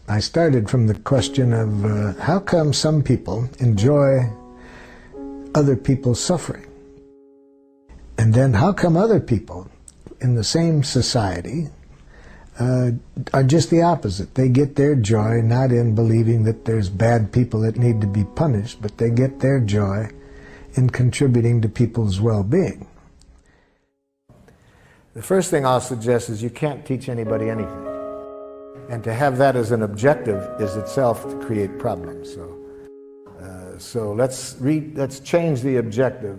I started from the question of how come some people enjoy other people's suffering? And then how come other people in the same society are just the opposite? They get their joy not in believing that there's bad people that need to be punished, but they get their joy in contributing to people's well-being. The first thing I'll suggest is you can't teach anybody anything. And to have that as an objective is itself to create problems. So let's change the objective.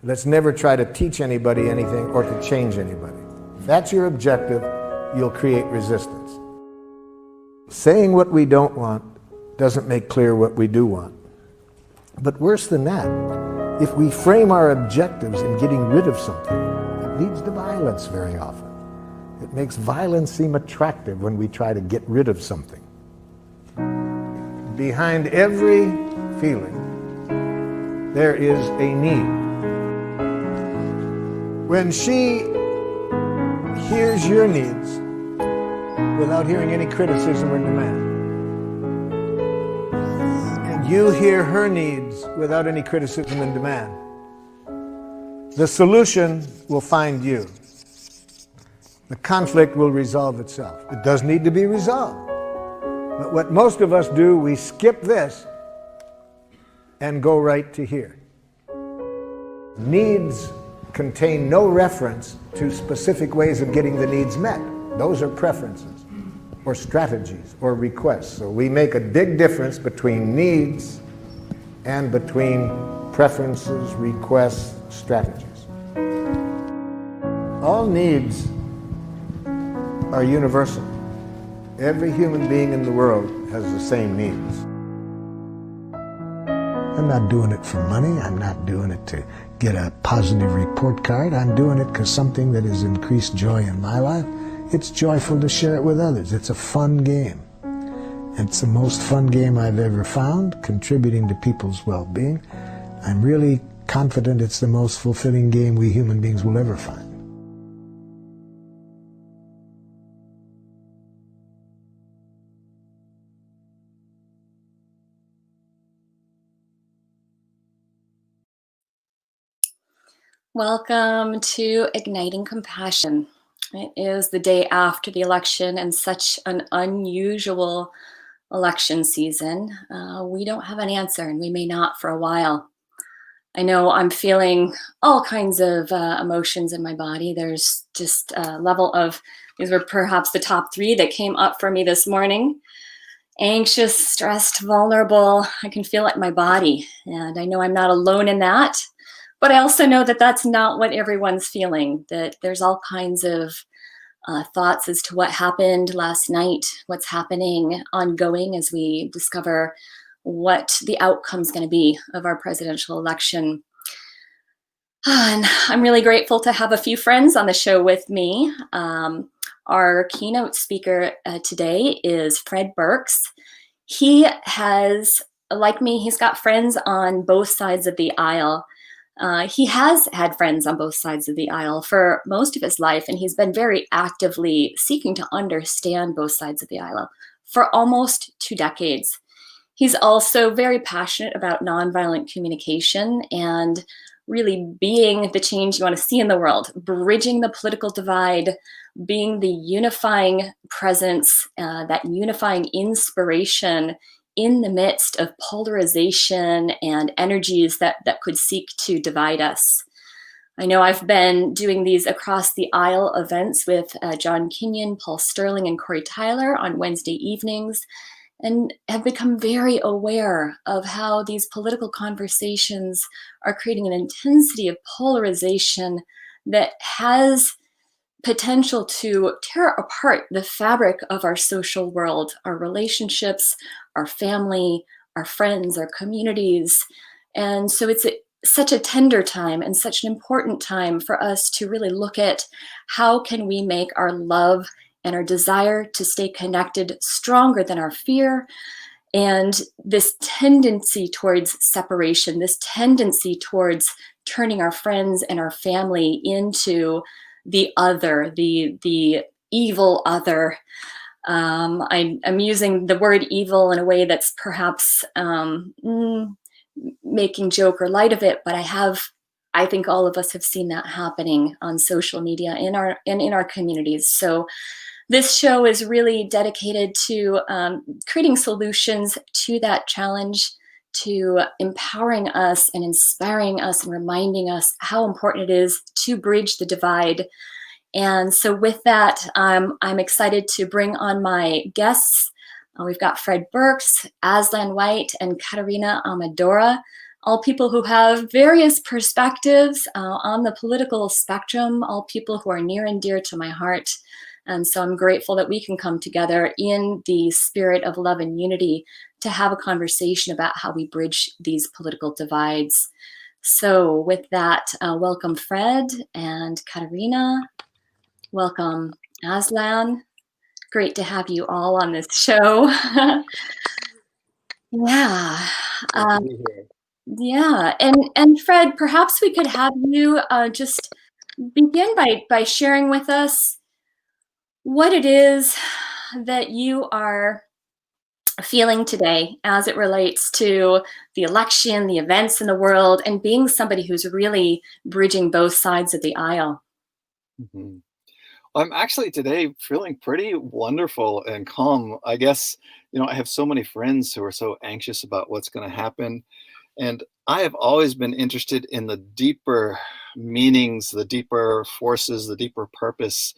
Let's never try to teach anybody anything or to change anybody. If that's your objective, you'll create resistance. Saying what we don't want doesn't make clear what we do want. But worse than that, if we frame our objectives in getting rid of something, it leads to violence very often. It makes violence seem attractive when we try to get rid of something. Behind every feeling, there is a need. When she hears your needs without hearing any criticism or demand, and you hear her needs without any criticism and demand, the solution will find you. The conflict will resolve itself. It does need to be resolved. But what most of us do, we skip this and go right to here. Needs contain no reference to specific ways of getting the needs met. Those are preferences or strategies or requests. So we make a big difference between needs and between preferences, requests, strategies. All needs are universal. Every human being in the world has the same needs. I'm not doing it for money. I'm not doing it to get a positive report card. I'm doing it because something that has increased joy in my life, it's joyful to share it with others. It's a fun game. It's the most fun game I've ever found, contributing to people's well-being. I'm really confident it's the most fulfilling game we human beings will ever find. Welcome to Igniting Compassion. It is the day after the election and such an unusual election season. We don't have an answer, and we may not for a while. I know I'm feeling all kinds of emotions in my body. There's just a level of, these were perhaps the top 3 that came up for me this morning. Anxious, stressed, vulnerable. I can feel it in my body, and I know I'm not alone in that. But I also know that that's not what everyone's feeling, that there's all kinds of thoughts as to what happened last night, what's happening ongoing as we discover what the outcome's going to be of our presidential election. And I'm really grateful to have a few friends on the show with me. Our keynote speaker today is Fred Burks. He has, like me, he's got friends on both sides of the aisle. He has had friends on both sides of the aisle for most of his life, and he's been very actively seeking to understand both sides of the aisle for almost 2 decades. He's also very passionate about nonviolent communication and really being the change you want to see in the world, bridging the political divide, being the unifying presence, that unifying inspiration in the midst of polarization and energies that could seek to divide us. I know I've been doing these across the aisle events with John Kenyon, Paul Sterling, and Corey Tyler on Wednesday evenings, and have become very aware of how these political conversations are creating an intensity of polarization that has potential to tear apart the fabric of our social world, our relationships, our family, our friends, our communities. And so it's such a tender time and such an important time for us to really look at how can we make our love and our desire to stay connected stronger than our fear. And this tendency towards separation, this tendency towards turning our friends and our family into the other, the evil other, I'm using the word evil in a way that's perhaps making joke or light of it, but I think all of us have seen that happening on social media in our communities. So this show is really dedicated to creating solutions to that challenge, to empowering us and inspiring us and reminding us how important it is to bridge the divide. And so with that, I'm excited to bring on my guests. We've got Fred Burks, Aslan White, and Katerina Amadora, all people who have various perspectives on the political spectrum, all people who are near and dear to my heart. And so I'm grateful that we can come together in the spirit of love and unity to have a conversation about how we bridge these political divides. So with that, welcome Fred and Katerina. Welcome, Aslan. Great to have you all on this show. Yeah. Great to be here. Yeah. And Fred, perhaps we could have you just begin by sharing with us what it is that you are feeling today as it relates to the election, the events in the world, and being somebody who's really bridging both sides of the aisle. Mhm. I'm actually today feeling pretty wonderful and calm. I guess, I have so many friends who are so anxious about what's going to happen. And I have always been interested in the deeper meanings, the deeper forces, the deeper purpose.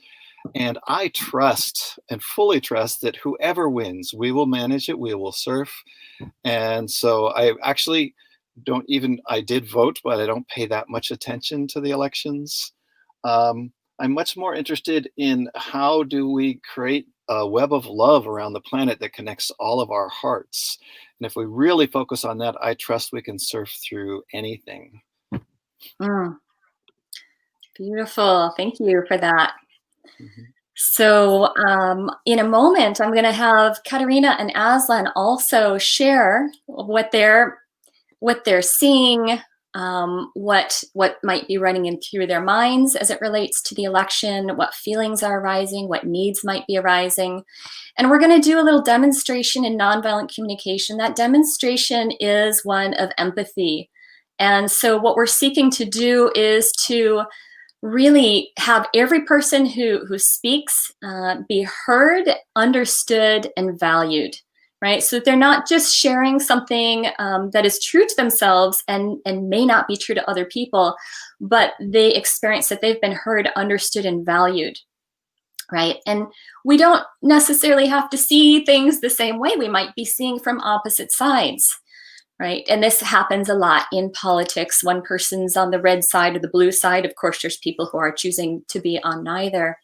And I trust and fully trust that whoever wins, we will manage it, we will surf. And so I actually I did vote, but I don't pay that much attention to the elections. I'm much more interested in how do we create a web of love around the planet that connects all of our hearts. And if we really focus on that, I trust we can surf through anything. Mm, beautiful. Thank you for that. Mhm. So in a moment, I'm going to have Katerina and Aslan also share what they're seeing, what might be running in through their minds as it relates to the election, what feelings are arising, what needs might be arising. And we're going to do a little demonstration in nonviolent communication. That demonstration is one of empathy. And so what we're seeking to do is to really have every person who speaks be heard, understood, and valued, right? So they're not just sharing something that is true to themselves and may not be true to other people, but they experience that they've been heard, understood, and valued, right? And we don't necessarily have to see things the same way. We might be seeing from opposite sides. Right. And this happens a lot in politics. One person's on the red side or the blue side. Of course, there's people who are choosing to be on neither.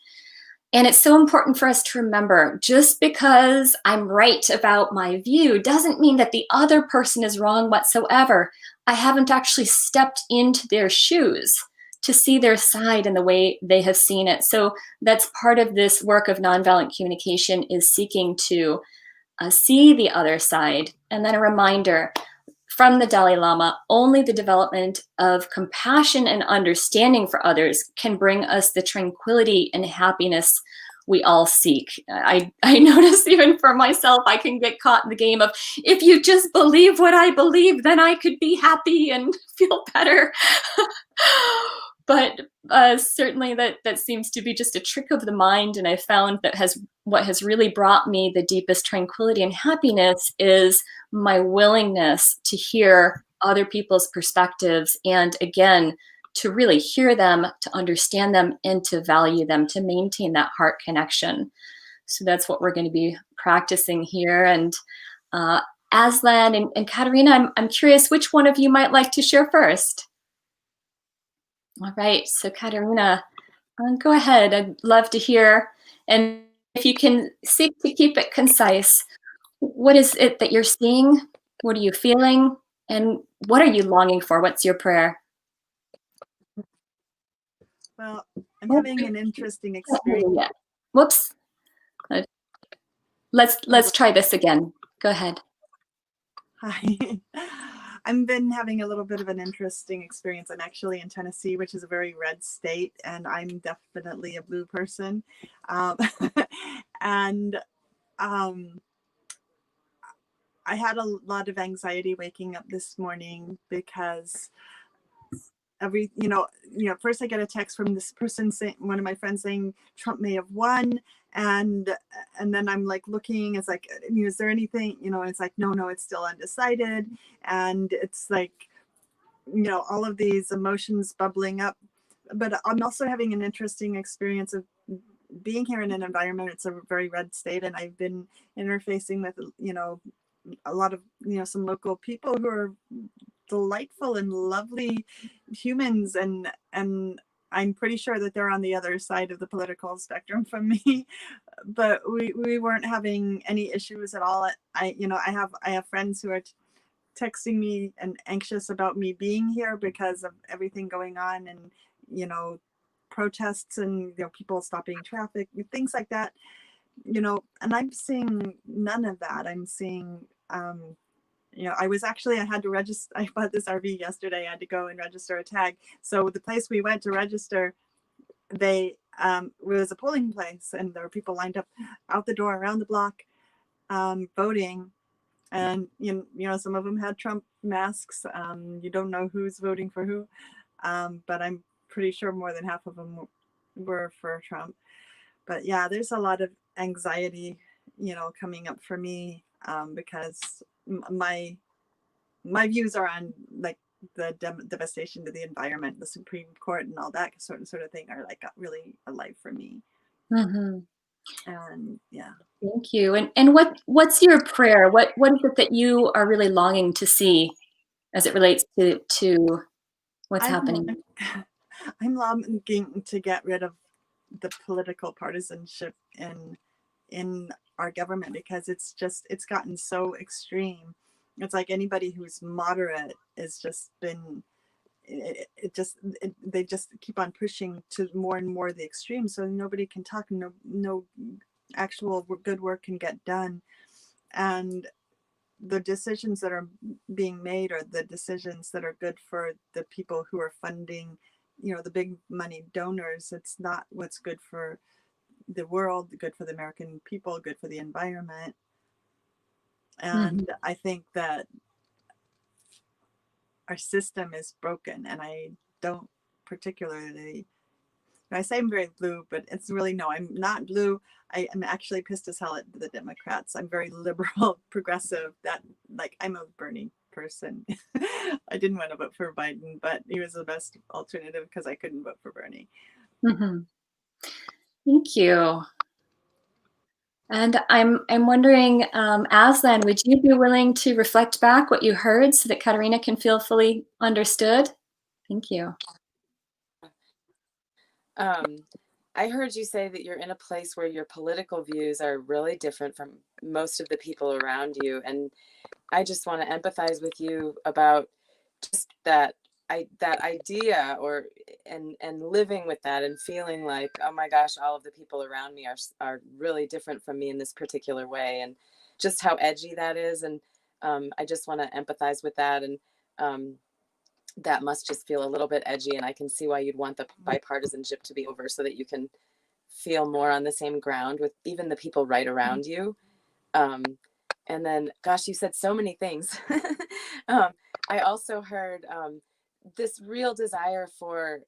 And it's so important for us to remember, just because I'm right about my view doesn't mean that the other person is wrong whatsoever. I haven't actually stepped into their shoes to see their side and the way they have seen it. So that's part of this work of nonviolent communication, is seeking to see the other side. And then a reminder from the Dalai Lama, only the development of compassion and understanding for others can bring us the tranquility and happiness we all seek. I notice even for myself, I can get caught in the game of, if you just believe what I believe, then I could be happy and feel better. But certainly that seems to be just a trick of the mind. And I found that what has really brought me the deepest tranquility and happiness is my willingness to hear other people's perspectives, and again, to really hear them, to understand them, and to value them, to maintain that heart connection. So that's what we're going to be practicing here. And Aslan and Katerina, I'm curious which one of you might like to share first. All right, so Katerina, go ahead. I'd love to hear. And if you can seek to keep it concise, what is it that you're seeing? What are you feeling? And what are you longing for? What's your prayer? Well, I'm having an interesting experience. Yeah. Whoops. Let's try this again. Go ahead. Hi. I've been having a little bit of an interesting experience. I'm actually in Tennessee, which is a very red state, and I'm definitely a blue person. And um, I had a lot of anxiety waking up this morning because first I get a text from this person saying, one of my friends saying Trump may have won, and then I'm like looking, it's like, is there anything, it's like, no, it's still undecided, and it's like, all of these emotions bubbling up. But I'm also having an interesting experience of being here in an environment. It's a very red state, and I've been interfacing with a lot of some local people who are delightful and lovely humans, and I'm pretty sure that they're on the other side of the political spectrum from me. But we weren't having any issues at all. I have friends who are texting me and anxious about me being here because of everything going on, and protests, and people stopping traffic, things like that. And I'm seeing none of that. I'm seeing I had to register. I bought this RV yesterday. I had to go and register a tag. So the place we went to register, they was a polling place, and there were people lined up out the door around the block, voting. And some of them had Trump masks. You don't know who's voting for who, but I'm pretty sure more than half of them were for Trump. But yeah, there's a lot of anxiety, coming up for me, because my views are on like the devastation to the environment, the Supreme Court, and all that sort of thing are like really alive for me. Mm-hmm. And yeah. Thank you. And what's your prayer? What is it that you are really longing to see as it relates to what's happening? I'm longing to get rid of the political partisanship in our government, because it's gotten so extreme. It's like anybody who's moderate has just been they just keep on pushing to more and more the extreme, so nobody can talk, no actual good work can get done. And the decisions that are being made are the decisions that are good for the people who are funding, the big money donors. It's not what's good for the world, good for the American people, good for the environment. And I think that our system is broken, and I don't particularly, I say I'm very blue, but it's really, no, I'm not blue. I am actually pissed as hell at the Democrats. I'm very liberal, progressive, that like I'm a Bernie person. I didn't want to vote for Biden, but he was the best alternative because I couldn't vote for Bernie. Mm-hmm. Thank you. And I'm wondering, Aslan, would you be willing to reflect back what you heard so that Katerina can feel fully understood? Thank you. I heard you say that you're in a place where your political views are really different from most of the people around you. And I just want to empathize with you about just that idea, and living with that and feeling like, oh my gosh, all of the people around me are really different from me in this particular way, and just how edgy that is. And I just want to empathize with that. And that must just feel a little bit edgy, and I can see why you'd want the bipartisanship to be over so that you can feel more on the same ground with even the people right around you. And then, gosh, you said so many things. I also heard this real desire for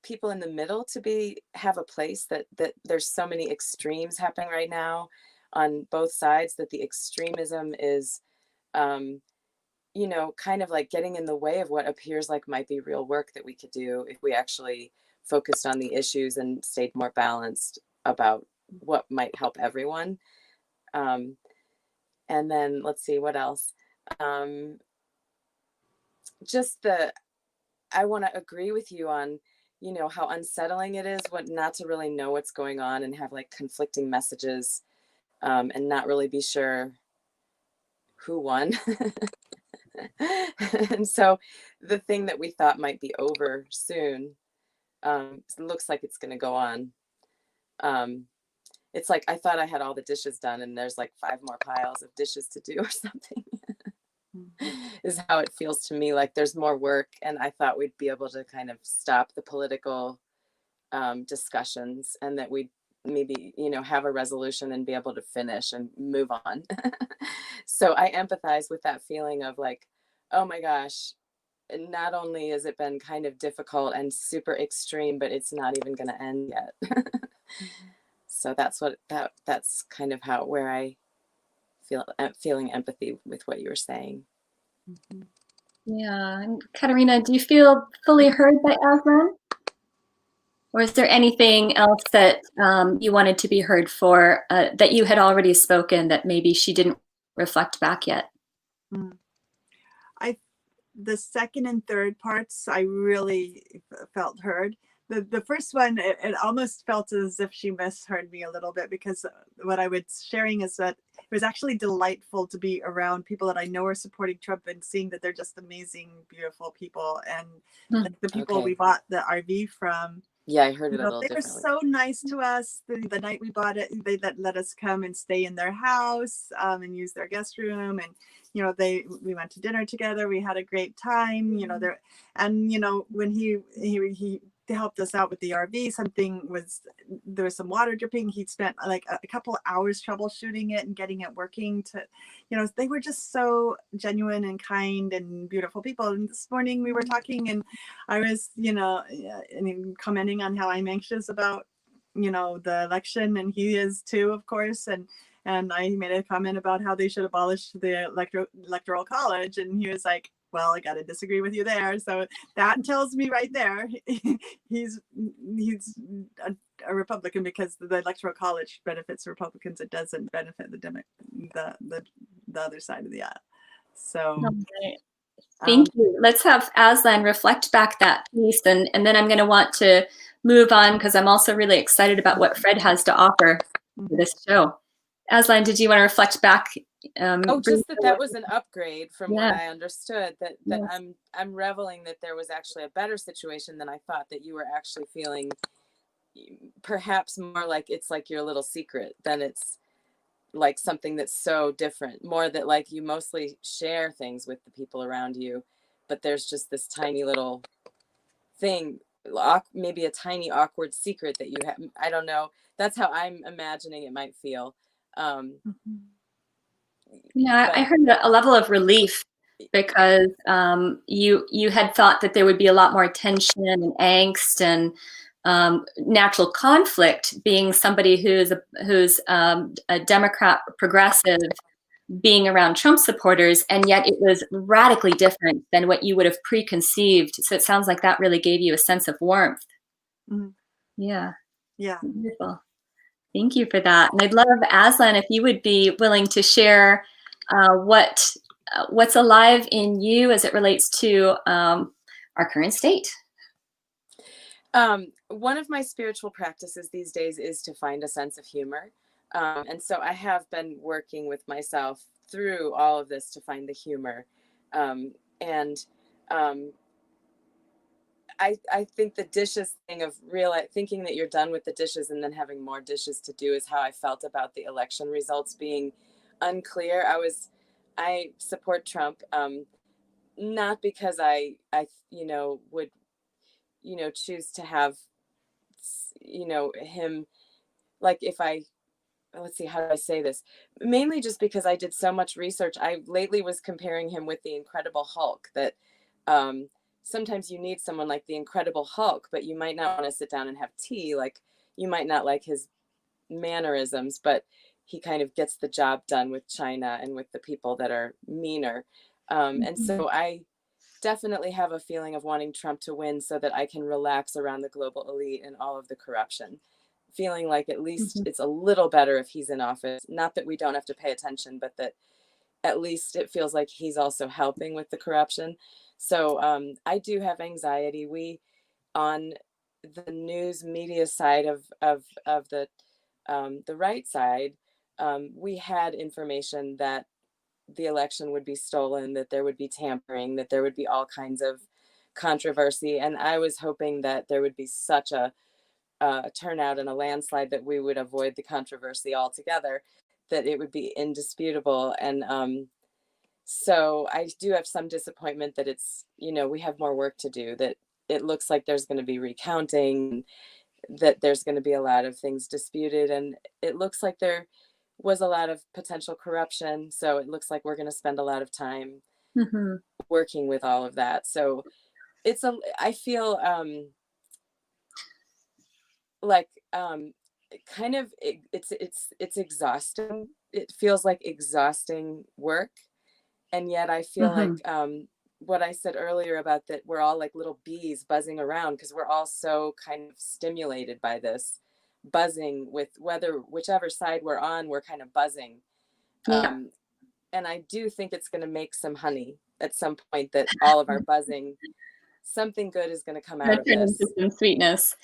people in the middle to have a place, that there's so many extremes happening right now on both sides, that the extremism is kind of like getting in the way of what appears like might be real work that we could do if we actually focused on the issues and stayed more balanced about what might help everyone. And then let's see what else. I want to agree with you on, how unsettling it is not to really know what's going on and have like conflicting messages, and not really be sure who won. And so the thing that we thought might be over soon looks like it's going to go on. It's like I thought I had all the dishes done, and there's like 5 more piles of dishes to do or something. Is how it feels to me, like there's more work, and I thought we'd be able to kind of stop the political discussions, and that we'd maybe, have a resolution and be able to finish and move on. So I empathize with that feeling of like, oh my gosh, not only has it been kind of difficult and super extreme, but it's not even going to end yet. So that's kind of where I feeling empathy with what you were saying. Yeah. And Katerina, do you feel fully heard by Aslan? Or is there anything else that you wanted to be heard for that you had already spoken that maybe she didn't reflect back yet? The second and third parts, I really felt heard. The first one, it almost felt as if she misheard me a little bit, because what I was sharing is that it was actually delightful to be around people that I know are supporting Trump and seeing that they're just amazing, beautiful people. And like the people we bought the RV from, yeah, I heard it a little they differently. were so nice to us. The night we bought it, they let us come and stay in their house and use their guest room. And we went to dinner together. We had a great time. When he helped us out with the RV, there was some water dripping. He spent like a couple of hours troubleshooting it and getting it working. They were just so genuine and kind and beautiful people. And this morning we were talking, and I was, commenting on how I'm anxious about, the election, and he is too, of course. And I made a comment about how they should abolish the electoral college, and he was like, well, I got to disagree with you there. So that tells me right there, he's a Republican, because the electoral college benefits Republicans. It doesn't benefit the other side of the aisle. So thank you. Let's have Aslan reflect back that piece, and then I'm going to want to move on, because I'm also really excited about what Fred has to offer for this show. Aslan, did you want to reflect back? Just that was an upgrade from what I understood. That Yes. I'm reveling that there was actually a better situation than I thought. That you were actually feeling perhaps more like it's like your little secret than it's like something that's so different. More that like you mostly share things with the people around you, but there's just this tiny little thing, maybe a tiny awkward secret that you have. I don't know. That's how I'm imagining it might feel. Yeah, I heard a level of relief, because you had thought that there would be a lot more tension and angst and natural conflict, being somebody who's a Democrat progressive, being around Trump supporters, and yet it was radically different than what you would have preconceived. So it sounds like that really gave you a sense of warmth. Yeah. Wonderful. Thank you for that. And I'd love, Aslan, if you would be willing to share what's alive in you as it relates to our current state. One of my spiritual practices these days is to find a sense of humor. And so I have been working with myself through all of this to find the humor. I think the dishes thing of thinking that you're done with the dishes and then having more dishes to do is how I felt about the election results being unclear. I support Trump, not because I would, choose to have, him, like let's see, how do I say this? Mainly just because I did so much research. I lately was comparing him with the Incredible Hulk, that sometimes you need someone like the Incredible Hulk, but you might not want to sit down and have tea. Like, you might not like his mannerisms, but he kind of gets the job done with China and with the people that are meaner. And so I definitely have a feeling of wanting Trump to win so that I can relax around the global elite and all of the corruption. Feeling like at least it's a little better if he's in office. Not that we don't have to pay attention, but that at least it feels like he's also helping with the corruption. So I do have anxiety. We, on the news media side of the right side, we had information that the election would be stolen, that there would be tampering, that there would be all kinds of controversy. And I was hoping that there would be such a turnout and a landslide that we would avoid the controversy altogether, that it would be indisputable. And so I do have some disappointment that it's, we have more work to do, that it looks like there's going to be recounting. that there's going to be a lot of things disputed, and it looks like there was a lot of potential corruption. So it looks like we're going to spend a lot of time working with all of that. So I feel like kind of it's exhausting. It feels like exhausting work, and yet I feel like what I said earlier about that we're all like little bees buzzing around, because we're all so kind of stimulated by this buzzing with whichever side we're on, we're kind of buzzing. Yeah. And I do think it's going to make some honey at some point, that all of our buzzing, something good is going to come out of Turn this. into some sweetness.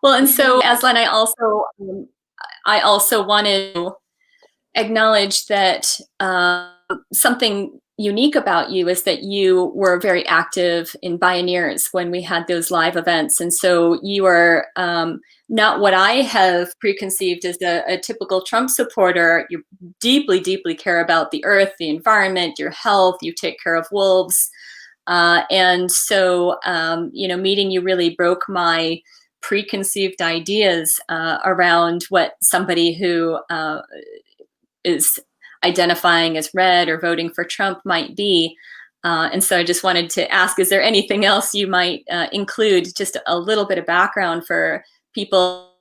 Well, and so Aslan, I also wanted to acknowledge that something unique about you is that you were very active in Pioneers when we had those live events. And so you are not what I have preconceived as a typical Trump supporter. You deeply, deeply care about the earth, the environment, your health. You take care of wolves. And so, meeting you really broke my preconceived ideas around what somebody who is identifying as red or voting for Trump might be. And so I just wanted to ask, is there anything else you might include, just a little bit of background for people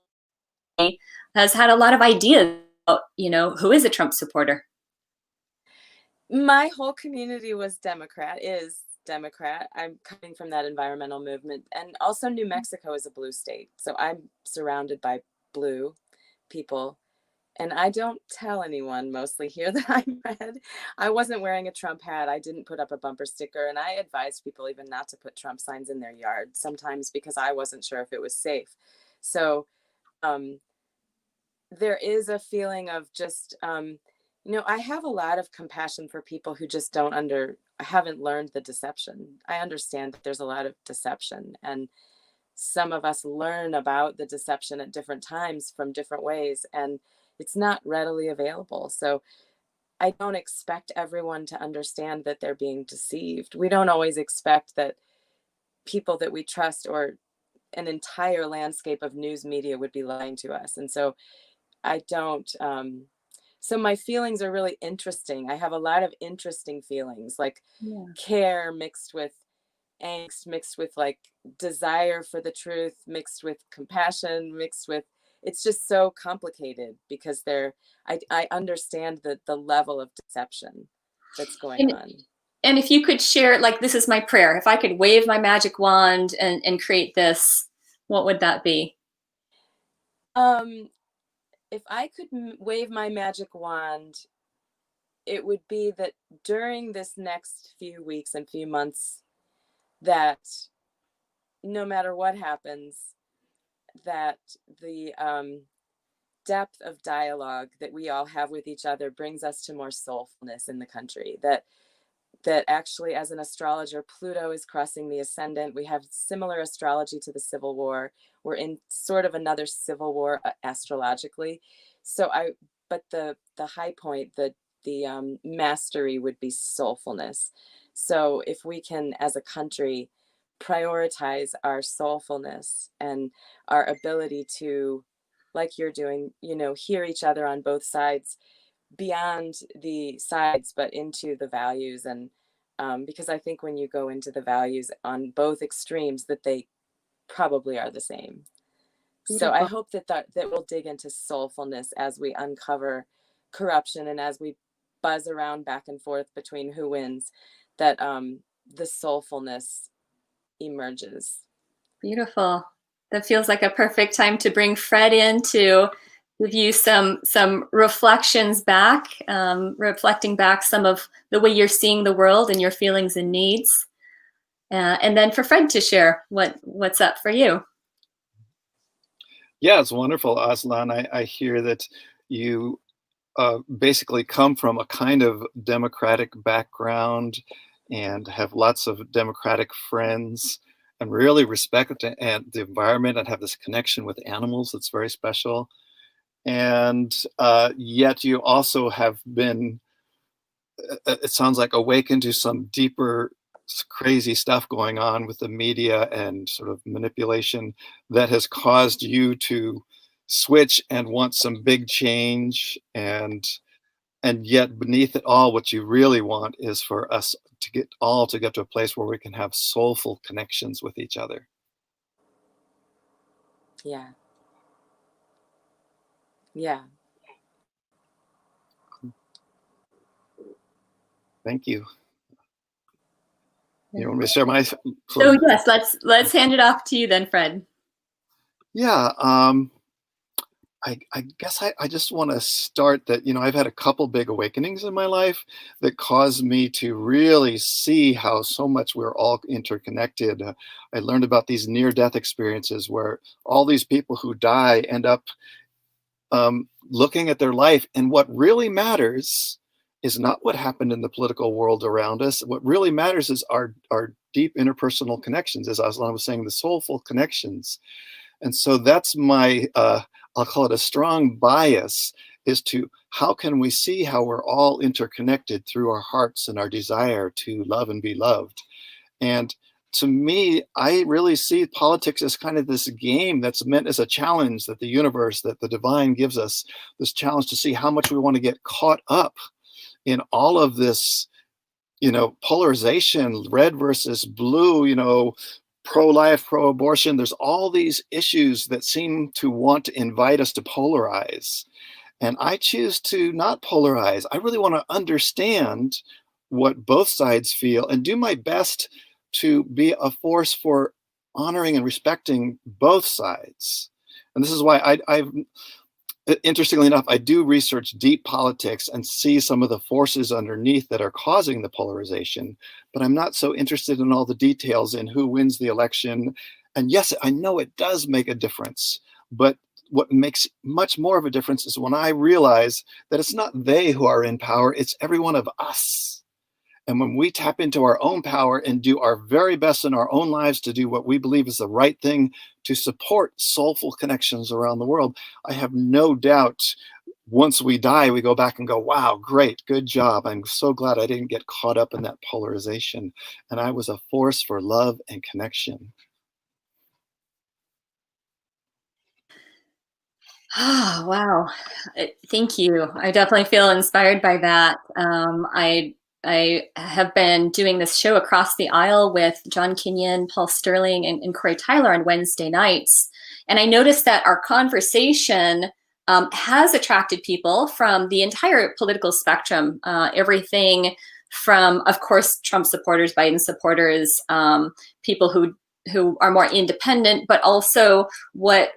who has had a lot of ideas about, who is a Trump supporter? My whole community is Democrat. I'm coming from that environmental movement. And also New Mexico is a blue state. So I'm surrounded by blue people. And I don't tell anyone mostly here that I'm red. I wasn't wearing a Trump hat. I didn't put up a bumper sticker. And I advised people even not to put Trump signs in their yard sometimes, because I wasn't sure if it was safe. So there is a feeling of just, I have a lot of compassion for people who just haven't learned the deception. I understand that there's a lot of deception, and some of us learn about the deception at different times from different ways, and it's not readily available. So I don't expect everyone to understand that they're being deceived. We don't always expect that people that we trust or an entire landscape of news media would be lying to us. And so I don't, so my feelings are really interesting. I have a lot of interesting feelings, like care mixed with angst, mixed with like desire for the truth, mixed with compassion, it's just so complicated, because I understand the level of deception that's going on. And if you could share, like, this is my prayer, if I could wave my magic wand and create this, what would that be? If I could wave my magic wand, it would be that during this next few weeks and few months, that no matter what happens, that the depth of dialogue that we all have with each other brings us to more soulfulness in the country. That actually, as an astrologer, Pluto is crossing the ascendant. We have similar astrology to the Civil War. We're in sort of another civil war astrologically. But the high point, the mastery would be soulfulness. So if we can, as a country, prioritize our soulfulness and our ability to, like you're doing, hear each other on both sides, beyond the sides, but into the values. And because I think when you go into the values on both extremes, that they probably are the same. Beautiful. So I hope that we'll dig into soulfulness as we uncover corruption, and as we buzz around back and forth between who wins, that the soulfulness emerges. Beautiful. That feels like a perfect time to bring Fred in to give you some reflections back, reflecting back some of the way you're seeing the world and your feelings and needs. And then for Fred to share what's up for you. Yeah, it's wonderful, Aslan. I hear that you basically come from a kind of democratic background and have lots of democratic friends, and really respect the environment, and have this connection with animals that's very special. And yet you also have been, it sounds like, awakened to some deeper crazy stuff going on with the media and sort of manipulation that has caused you to switch and want some big change, and yet beneath it all, what you really want is for us to get to a place where we can have soulful connections with each other. Yeah. Yeah. Thank you. You want me to share my So yes, let's hand it off to you then, Fred. Yeah, I guess I just want to start that, I've had a couple big awakenings in my life that caused me to really see how so much we're all interconnected. I learned about these near-death experiences where all these people who die end up looking at their life, and what really matters is not what happened in the political world around us. What really matters is our deep interpersonal connections, as Aslan was saying, the soulful connections. And so that's my, I'll call it a strong bias, is to how can we see how we're all interconnected through our hearts and our desire to love and be loved. And to me, I really see politics as kind of this game that's meant as a challenge that the universe, that the divine gives us, this challenge to see how much we want to get caught up in all of this, polarization, red versus blue, pro-life, pro-abortion. There's all these issues that seem to want to invite us to polarize. And I choose to not polarize. I really want to understand what both sides feel and do my best to be a force for honoring and respecting both sides. And this is why I've interestingly enough, I do research deep politics and see some of the forces underneath that are causing the polarization, but I'm not so interested in all the details in who wins the election. And yes, I know it does make a difference, but what makes much more of a difference is when I realize that it's not they who are in power, it's every one of us. And when we tap into our own power and do our very best in our own lives to do what we believe is the right thing to support soulful connections around the world, I have no doubt once we die, we go back and go, wow, great, good job. I'm so glad I didn't get caught up in that polarization. And I was a force for love and connection. Oh, wow. Thank you. I definitely feel inspired by that. I have been doing this show Across the Aisle with John Kenyon, Paul Sterling, and Corey Tyler on Wednesday nights. And I noticed that our conversation has attracted people from the entire political spectrum, everything from, of course, Trump supporters, Biden supporters, people who are more independent, but also what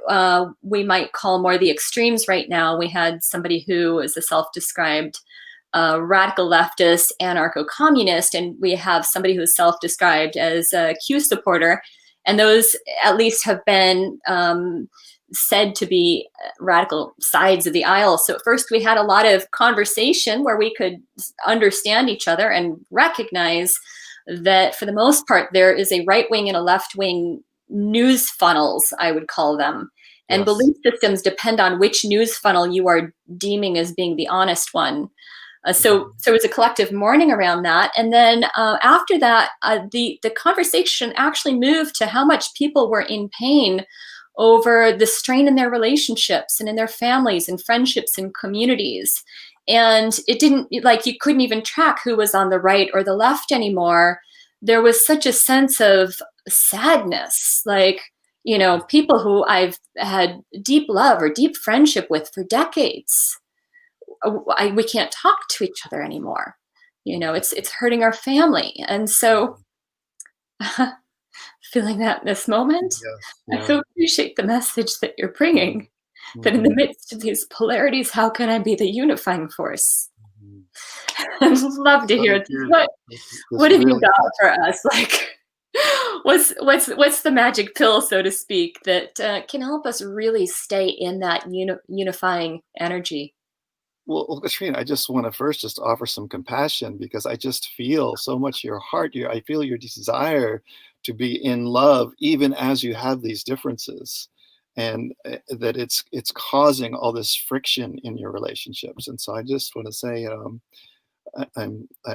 we might call more the extremes right now. We had somebody who is a self-described radical leftist, anarcho-communist, and we have somebody who's self-described as a Q supporter, and those at least have been said to be radical sides of the aisle. So at first we had a lot of conversation where we could understand each other and recognize that for the most part, there is a right wing and a left wing news funnels, I would call them. And Yes. belief systems depend on which news funnel you are deeming as being the honest one. So it was a collective mourning around that. And then after that, the conversation actually moved to how much people were in pain over the strain in their relationships and in their families and friendships and communities. And it didn't, like, you couldn't even track who was on the right or the left anymore. There was such a sense of sadness, like, people who I've had deep love or deep friendship with for decades, we can't talk to each other anymore. It's hurting our family. And so feeling that in this moment, Yeah. I so appreciate the message that you're bringing, that in the midst of these polarities, how can I be the unifying force? I'd love to hear what have you got for us? Like, what's the magic pill, so to speak, that can help us really stay in that unifying energy? Well, Katrina, I just want to first just offer some compassion, because I just feel so much your heart. I feel your desire to be in love, even as you have these differences, and that it's causing all this friction in your relationships. And so I just want to say,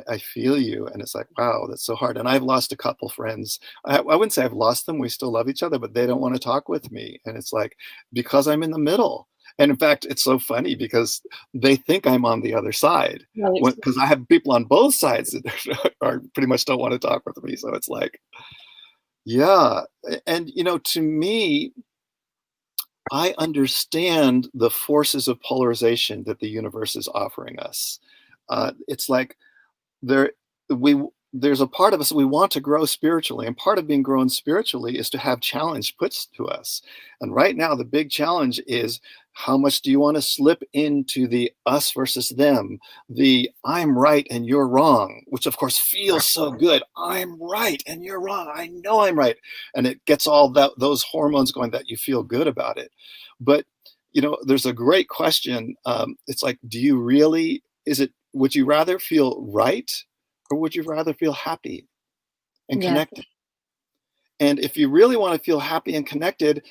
I feel you. And it's like, wow, that's so hard. And I've lost a couple friends. I wouldn't say I've lost them. We still love each other, but they don't want to talk with me. And it's like, because I'm in the middle. And in fact, it's so funny because they think I'm on the other side, Right. because I have people on both sides that are pretty much don't want to talk with me. So it's like, yeah. And, to me, I understand the forces of polarization that the universe is offering us. It's like there we there's a part of us that we want to grow spiritually, and part of being grown spiritually is to have challenge put to us. And right now, the big challenge is, how much do you want to slip into the us versus them, the I'm right and you're wrong, which of course feels so good. I'm right and you're wrong. I know I'm right. And it gets all those hormones going that you feel good about it. But, there's a great question. It's like, would you rather feel right, or would you rather feel happy and Yeah. connected? And if you really want to feel happy and connected,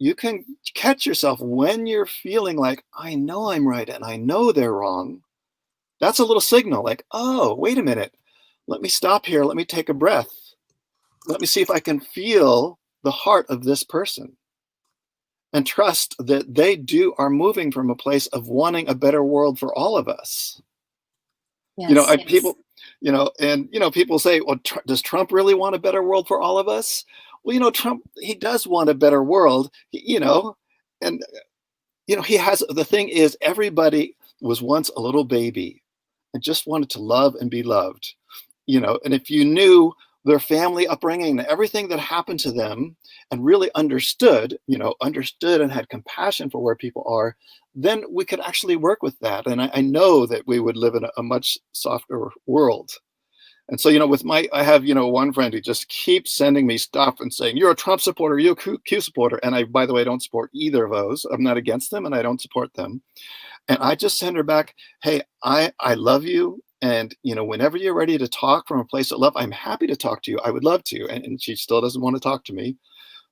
you can catch yourself when you're feeling like, I know I'm right and I know they're wrong. That's a little signal like, oh, wait a minute. Let me stop here. Let me take a breath. Let me see if I can feel the heart of this person, and trust that they are moving from a place of wanting a better world for all of us. Yes. People, people say, well, does Trump really want a better world for all of us? Well, Trump, he does want a better world, and, the thing is, everybody was once a little baby and just wanted to love and be loved, and if you knew their family upbringing and everything that happened to them, and really understood and had compassion for where people are, then we could actually work with that. And I know that we would live in a much softer world. And so, I have, one friend who just keeps sending me stuff and saying, you're a Trump supporter, you're a Q supporter. And I, by the way, don't support either of those. I'm not against them and I don't support them. And I just send her back, hey, I love you. And, whenever you're ready to talk from a place of love, I'm happy to talk to you. I would love to. And she still doesn't want to talk to me.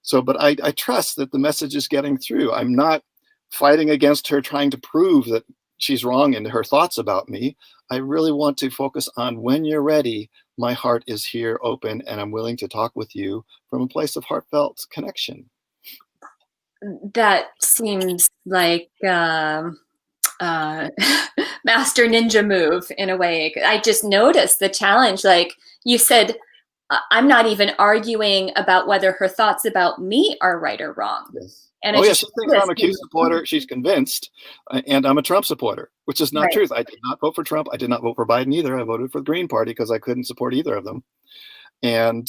So, but I trust that the message is getting through. I'm not fighting against her, trying to prove that she's wrong in her thoughts about me. I really want to focus on, when you're ready, my heart is here open and I'm willing to talk with you from a place of heartfelt connection. That seems like master ninja move in a way. I just noticed the challenge. Like you said, I'm not even arguing about whether her thoughts about me are right or wrong. Yes. And Oh, I yeah, just she thinks I'm a Q supporter. She's convinced, and I'm a Trump supporter, which is not Right. truth. I did not vote for Trump. I did not vote for Biden either. I voted for the Green Party because I couldn't support either of them. And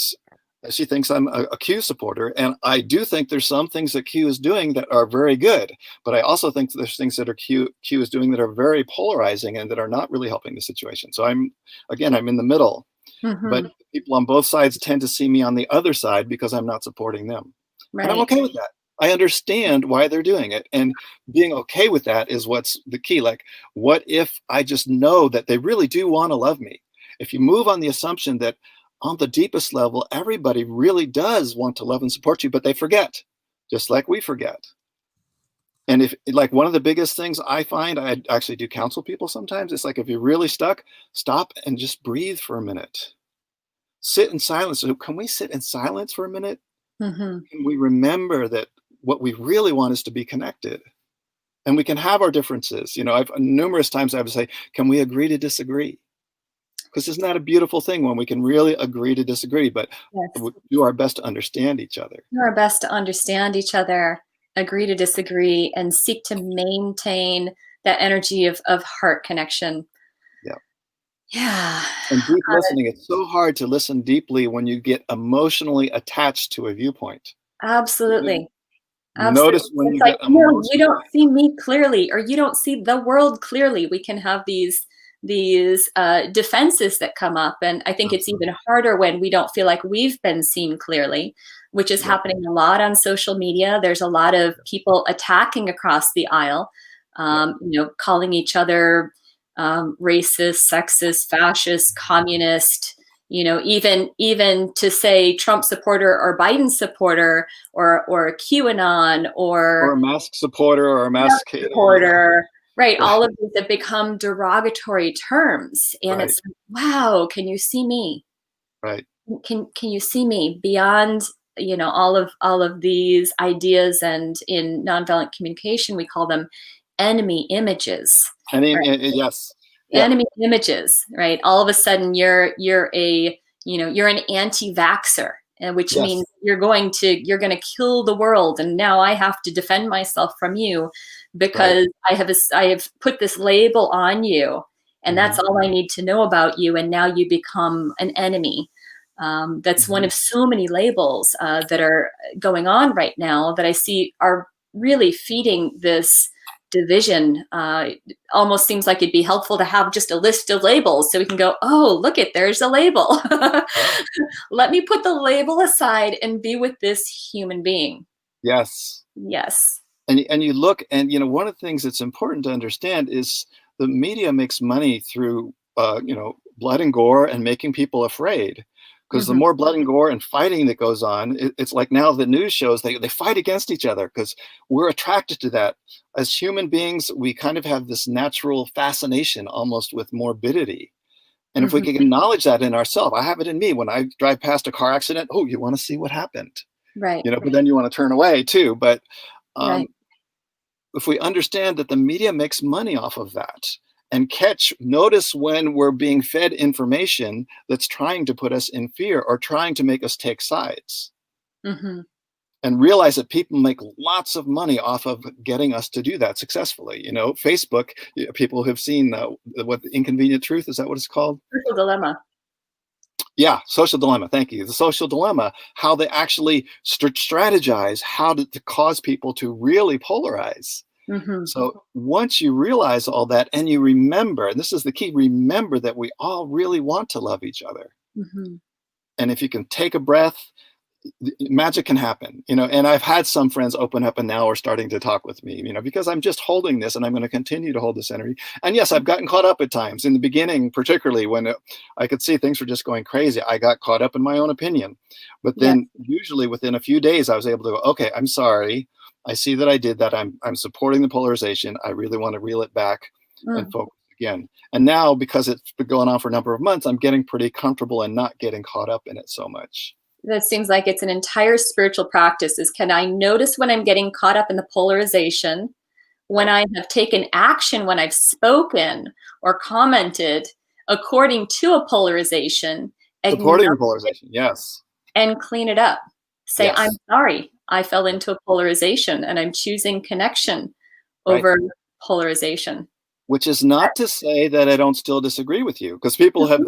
she thinks I'm a Q supporter. And I do think there's some things that Q is doing that are very good. But I also think there's things that Q is doing that are very polarizing and that are not really helping the situation. So I'm in the middle. Mhm. But people on both sides tend to see me on the other side because I'm not supporting them. And I'm Right. okay with that. I understand why they're doing it. And being okay with that is what's the key. Like, what if I just know that they really do want to love me? If you move on the assumption that on the deepest level, everybody really does want to love and support you, but they forget, just like we forget. And if, like, one of the biggest things I find, I actually do counsel people sometimes, it's like, if you're really stuck, stop and just breathe for a minute. Sit in silence. So can we sit in silence for a minute? Mhm. Can we remember that what we really want is to be connected? And we can have our differences. I've numerous times I would say, can we agree to disagree? Because isn't that a beautiful thing when we can really agree to disagree, but Yes. we do our best to understand each other? Do our best to understand each other, agree to disagree, and seek to maintain that energy of heart connection. Yeah. Yeah. And deep listening, it's so hard to listen deeply when you get emotionally attached to a viewpoint. Absolutely. Absolutely. Notice when It's you like, get no, emotional. you don't see me clearly, or you don't see the world clearly. We can have these defenses that come up, and I think it's even harder when we don't feel like we've been seen clearly, which is Yeah. happening a lot on social media. There's a lot of people attacking across the aisle, calling each other racist, sexist, fascist, communist. Even to say Trump supporter or Biden supporter or QAnon Or or a mask supporter or a mask hater. supporter, Right. All of these have become derogatory terms. And Right. it's like, wow, can you see me? Right. Can you see me beyond, all of these ideas? And in nonviolent communication, we call them enemy images. I mean, Right? yes. Yeah. Enemy images, right? All of a sudden you're an anti-vaxxer, which Yes. means you're going to kill the world, and now I have to defend myself from you Right. because I have put this label on you, and that's Mhm. all I need to know about you, and now you become an enemy. That's one Mhm. of so many labels that are going on right now that I see are really feeding this division. Almost seems like it'd be helpful to have just a list of labels so we can go, oh, look it, there's a label. Yeah. Let me put the label aside and be with this human being. Yes. Yes. And you look, and one of the things that's important to understand is the media makes money through blood and gore and making people afraid. Because the Hmm. more blood and gore and fighting that goes on, it's like now the news shows they fight against each other because we're attracted to that. As human beings, we kind of have this natural fascination almost with morbidity. And if we Hmm. can acknowledge that in ourselves, I have it in me when I drive past a car accident. Oh, you want to see what happened? Right. But then you want to turn away too. But um, Right. if we understand that the media makes money off of that and notice when we're being fed information that's trying to put us in fear or trying to make us take sides, Hmm. and realize that people make lots of money off of getting us to do that successfully. Facebook, people have seen what the inconvenient truth, is that what it's called? Social dilemma. Yeah, social dilemma. Thank you. The social dilemma, how they actually strategize how to cause people to really polarize. Hmm. So once you realize all that and you remember, and this is the key, remember that we all really want to love each other. Hmm. And if you can take a breath, magic can happen. And I've had some friends open up and now are starting to talk with me, because I'm just holding this and I'm going to continue to hold this energy. And yes, I've gotten caught up at times in the beginning, particularly when I could see things were just going crazy. I got caught up in my own opinion, but Yes. then usually within a few days, I was able to go, okay, I'm sorry. I see that I did that. I'm supporting the polarization. I really want to reel it back and Mm. focus again. And now, because it's been going on for a number of months, I'm getting pretty comfortable and not getting caught up in it so much. That seems like it's an entire spiritual practice. Is, can I notice when I'm getting caught up in the polarization, when Right. I have taken action, when I've spoken or commented according to a polarization, acknowledge Supporting the polarization. Yes. and clean it up. Say, I'm Yes. sorry, I fell into a polarization and I'm choosing connection Right. over polarization. Which is not to say that I don't still disagree with you, because people have,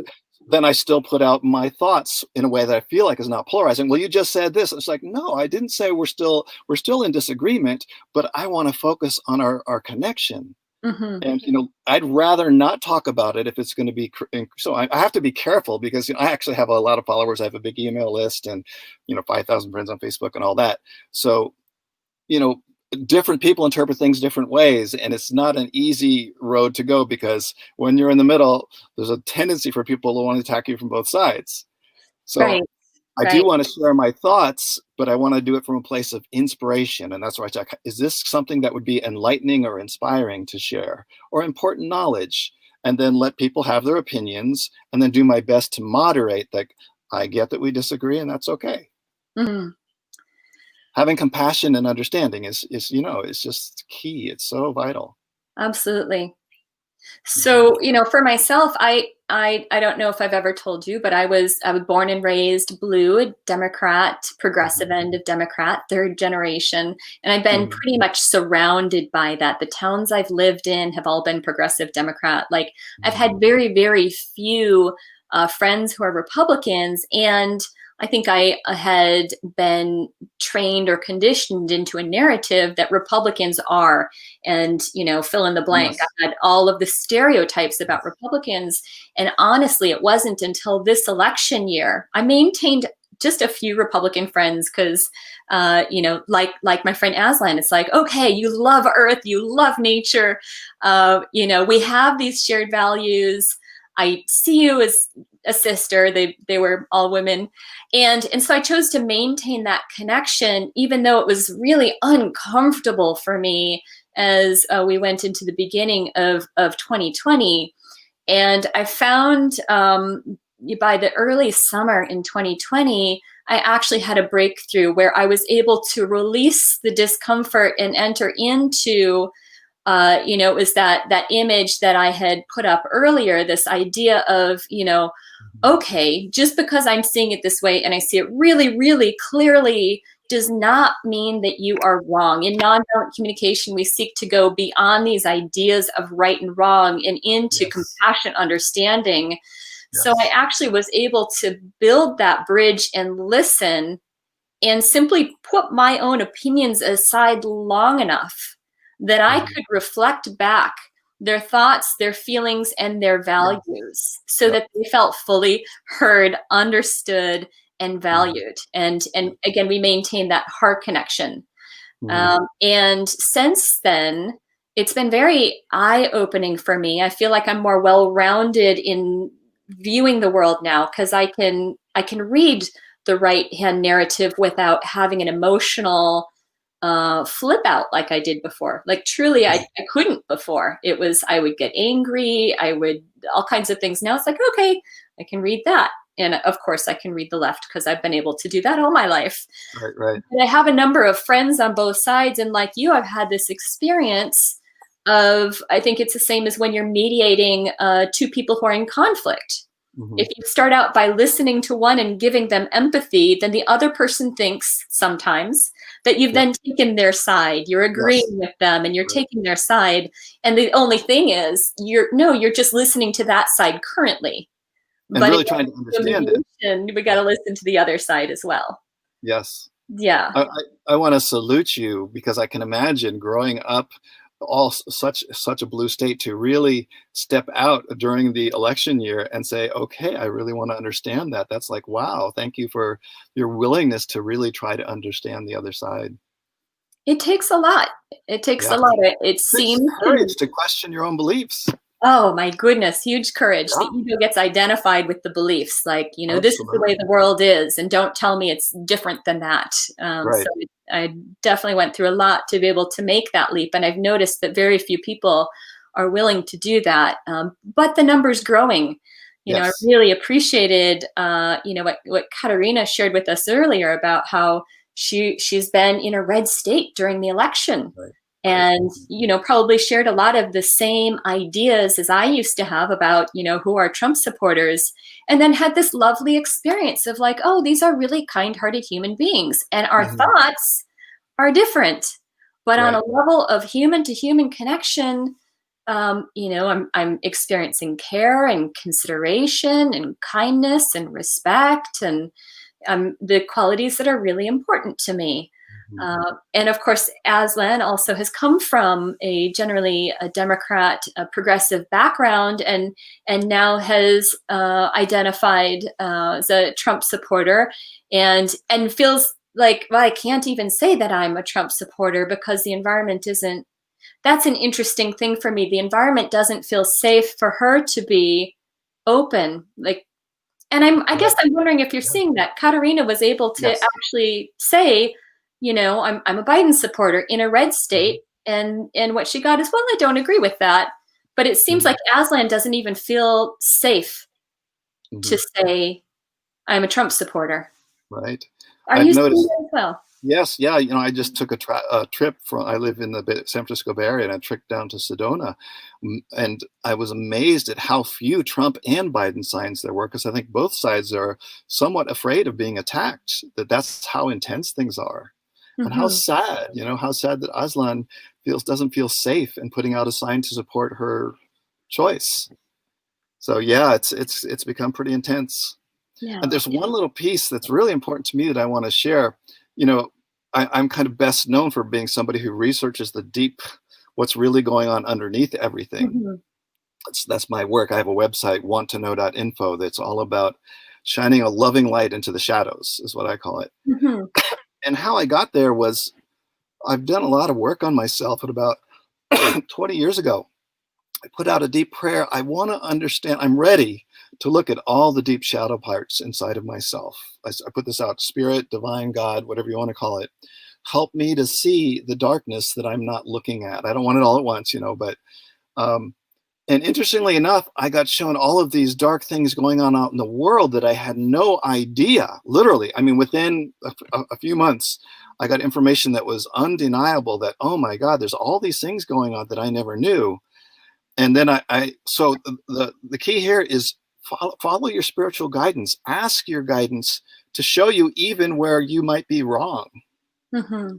then I still put out my thoughts in a way that I feel like is not polarizing. Well, you just said this. It's like, no, I didn't say we're still in disagreement, but I want to focus on our connection. Hmm. And I'd rather not talk about it if it's going to be. So I have to be careful because I actually have a lot of followers. I have a big email list and 5,000 friends on Facebook and all that. So you know different people interpret things different ways, and it's not an easy road to go, because when you're in the middle, there's a tendency for people to want to attack you from both sides. So Right, I do right. want to share my thoughts, but I want to do it from a place of inspiration. And that's where I check, is this something that would be enlightening or inspiring to share, or important knowledge? And then let people have their opinions, and then do my best to moderate that. I get that we disagree, and that's okay. Mhm. Having compassion and understanding is it's just key. It's so vital. Absolutely. Mhm. So, for myself, I don't know if I've ever told you, but I was born and raised blue, a Democrat, progressive Mhm. end of Democrat, third generation, and I've been Mhm. pretty much surrounded by that. The towns I've lived in have all been progressive Democrat. Like, I've had very, very few friends who are Republicans, and I think I had been trained or conditioned into a narrative that Republicans are, and fill in the blank. Yes. I had all of the stereotypes about Republicans, and honestly, it wasn't until this election year I maintained just a few Republican friends because, like my friend Aslan, it's like, okay, you love Earth, you love nature, we have these shared values. I see you as a sister. They were all women, and so I chose to maintain that connection, even though it was really uncomfortable for me as we went into the beginning of 2020. And I found by the early summer in 2020, I actually had a breakthrough where I was able to release the discomfort and enter into, it was that image that I had put up earlier, this idea of, okay, just because I'm seeing it this way and I see it really, really clearly does not mean that you are wrong. In nonviolent communication, we seek to go beyond these ideas of right and wrong and into compassionate understanding. So I actually was able to build that bridge and listen and simply put my own opinions aside long enough that I could reflect back their thoughts, their feelings, and their values so that they felt fully heard, understood, and valued. And again, we maintain that heart connection. And since then, it's been very eye-opening for me. I feel like I'm more well-rounded in viewing the world now because I can read the right-hand narrative without having an emotional flip out like I did before. Like truly, I couldn't before. It was, I would get angry. I would, all kinds of things. Now it's like, okay, I can read that. And of course I can read the left because I've been able to do that all my life. Right. And I have a number of friends on both sides. And like you, I've had this experience of, I think it's the same as when you're mediating two people who are in conflict. If you start out by listening to one and giving them empathy, then the other person thinks sometimes that you've then taken their side. You're agreeing with them and you're taking their side. And the only thing is, you're just listening to that side currently. And but really trying to understand it. We got to listen to the other side as well. Yes. Yeah. I want to salute you because I can imagine growing up all such a blue state to really step out during the election year and say, okay, I really want to understand that. That's like, wow, thank you for your willingness to really try to understand the other side. It takes a lot. It takes a lot. It seems courage to question your own beliefs. Oh my goodness, huge courage. The ego gets identified with the beliefs, like, this is the way the world is, and don't tell me it's different than that. So I definitely went through a lot to be able to make that leap. And I've noticed that very few people are willing to do that. But the number's growing. I really appreciated, what Katarina shared with us earlier about how she's been in a red state during the election. And, probably shared a lot of the same ideas as I used to have about, who are Trump supporters, and then had this lovely experience of like, oh, these are really kind-hearted human beings. And our thoughts are different. But on a level of human to human connection, I'm experiencing care and consideration and kindness and respect and the qualities that are really important to me. And of course, Aslan also has come from generally a Democrat, progressive background, and now has identified as a Trump supporter, and feels like, well, I can't even say that I'm a Trump supporter because the environment isn't. That's an interesting thing for me. The environment doesn't feel safe for her to be open, like. And I guess I'm wondering if you're seeing that. Katarina was able to actually say, I'm a Biden supporter in a red state, and what she got is, well, I don't agree with that. But it seems like Aslan doesn't even feel safe to say, I'm a Trump supporter. Right. Are you seeing that as well? Yes. Yeah. I just took a trip I live in the San Francisco Bay Area, and I tripped down to Sedona, and I was amazed at how few Trump and Biden signs there were, because I think both sides are somewhat afraid of being attacked, that's how intense things are. And how sad, how sad that Aslan doesn't feel safe in putting out a sign to support her choice. So yeah, it's become pretty intense. Yeah. And there's one little piece that's really important to me that I want to share. I'm kind of best known for being somebody who researches what's really going on underneath everything. That's my work. I have a website, wanttoknow.info, that's all about shining a loving light into the shadows, is what I call it. And how I got there was, I've done a lot of work on myself. At about 20 years ago, I put out a deep prayer. I want to understand. I'm ready to look at all the deep shadow parts inside of myself. I put this out: Spirit, Divine, God, whatever you want to call it. Help me to see the darkness that I'm not looking at. I don't want it all at once, but and interestingly enough, I got shown all of these dark things going on out in the world that I had no idea. Literally, I mean, within a few months, I got information that was undeniable that, oh my God, there's all these things going on that I never knew. And then so the key here is follow your spiritual guidance. Ask your guidance to show you even where you might be wrong. Mm-hmm.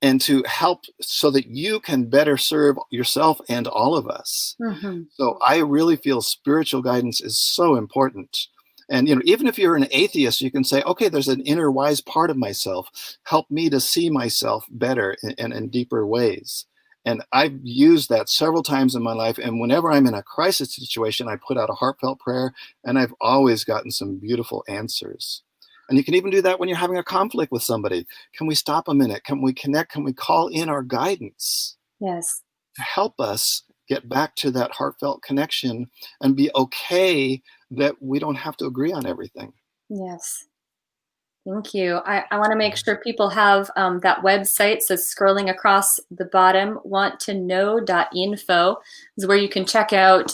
And to help so that you can better serve yourself and all of us. Mm-hmm. So I really feel spiritual guidance is so important. And even if you're an atheist, you can say, okay, there's an inner wise part of myself. Help me to see myself better in deeper ways. And I've used that several times in my life. And whenever I'm in a crisis situation, I put out a heartfelt prayer, and I've always gotten some beautiful answers. And you can even do that when you're having a conflict with somebody. Can we stop a minute? Can we connect? Can we call in our guidance? Yes. To help us get back to that heartfelt connection and be okay that we don't have to agree on everything. Yes. Thank you. I want to make sure people have that website. So scrolling across the bottom, wanttoknow.info is where you can check out